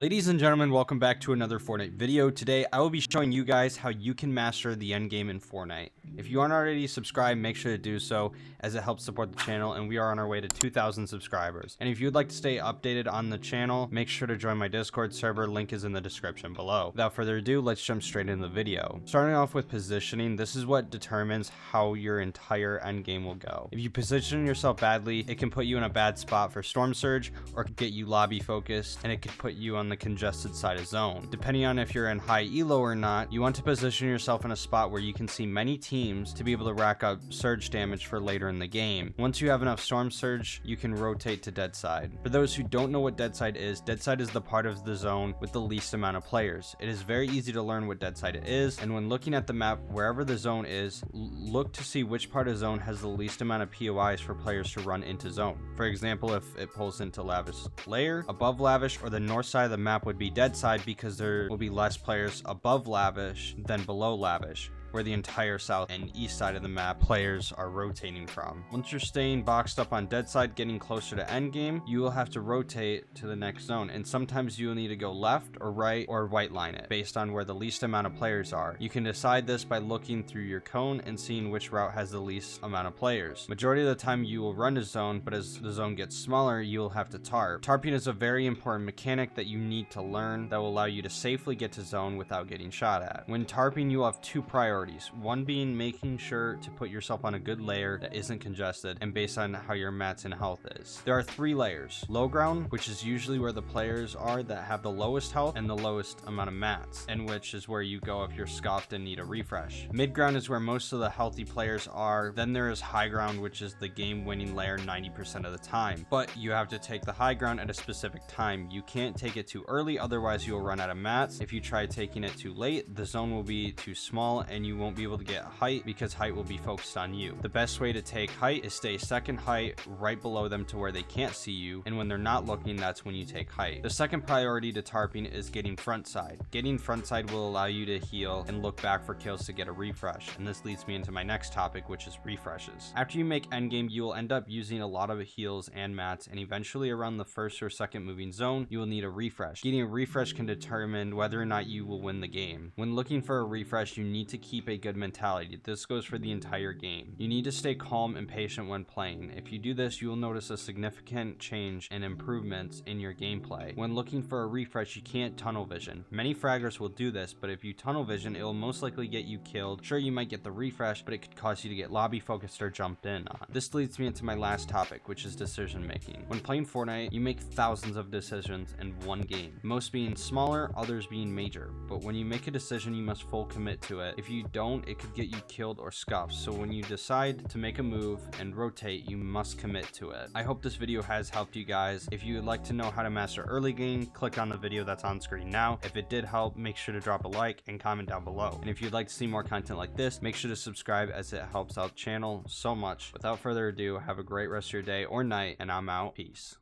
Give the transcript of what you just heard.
Ladies and gentlemen, welcome back to another Fortnite video. Today, I will be showing you guys how you can master the end game in Fortnite. If you aren't already subscribed, make sure to do so, as it helps support the channel, and we are on our way to 2,000 subscribers. And if you would like to stay updated on the channel, make sure to join my Discord server, link is in the description below. Without further ado, let's jump straight into the video. Starting off with positioning, this is what determines how your entire end game will go. If you position yourself badly, it can put you in a bad spot for Storm Surge, or get you lobby focused, and it could put you on the congested side of zone. Depending on if you're in high elo or not, you want to position yourself in a spot where you can see many teams to be able to rack up surge damage for later in the game. Once you have enough Storm Surge, you can rotate to dead side. For those who don't know what dead side is the part of the zone with the least amount of players. It is very easy to learn what dead side is, and when looking at the map, wherever the zone is, look to see which part of zone has the least amount of POIs for players to run into zone. For example, if it pulls into Lavish Layer, above Lavish, or the north side of the map would be dead side, because there will be less players above Lavish than below Lavish, where the entire south and east side of the map players are rotating from. Once you're staying boxed up on dead side, getting closer to end game, you will have to rotate to the next zone, and sometimes you will need to go left or right or white line it based on where the least amount of players are. You can decide this by looking through your cone and seeing which route has the least amount of players. Majority of the time you will run a zone, but as the zone gets smaller, you will have to tarp. Tarping is a very important mechanic that you need to learn that will allow you to safely get to zone without getting shot at. When tarping, you will have two priorities. One being making sure to put yourself on a good layer that isn't congested and based on how your mats and health is. There are three layers: low ground, which is usually where the players are that have the lowest health and the lowest amount of mats, and which is where you go if you're scuffed and need a refresh. Mid ground is where most of the healthy players are. Then there is high ground, which is the game winning layer 90% of the time, but you have to take the high ground at a specific time. You can't take it too early, otherwise you will run out of mats. If you try taking it too late, the zone will be too small and you won't be able to get height, because height will be focused on you. The best way to take height is stay second height right below them to where they can't see you, and when they're not looking, that's when you take height. The second priority to tarping is getting front side. Getting front side will allow you to heal and look back for kills to get a refresh, and this leads me into my next topic, which is refreshes. After you make endgame, you will end up using a lot of heals and mats, and eventually around the first or second moving zone, you will need a refresh. Getting a refresh can determine whether or not you will win the game. When looking for a refresh, you need to keep a good mentality. This goes for the entire game. You need to stay calm and patient when playing. If you do this, you will notice a significant change and improvements in your gameplay. When looking for a refresh, you can't tunnel vision. Many fraggers will do this, but if you tunnel vision, it will most likely get you killed. Sure, you might get the refresh, but it could cause you to get lobby focused or jumped in on. This leads me into my last topic, which is decision making. When playing Fortnite, you make thousands of decisions in one game, most being smaller, others being major. But when you make a decision, you must full commit to it. If you don't, it could get you killed or scuffed. So when you decide to make a move and rotate, you must commit to it. I hope this video has helped you guys. If you would like to know how to master early game, click on the video that's on screen now. If it did help, make sure to drop a like and comment down below. And if you'd like to see more content like this, make sure to subscribe, as it helps out the channel so much. Without further ado, have a great rest of your day or night, and I'm out. Peace.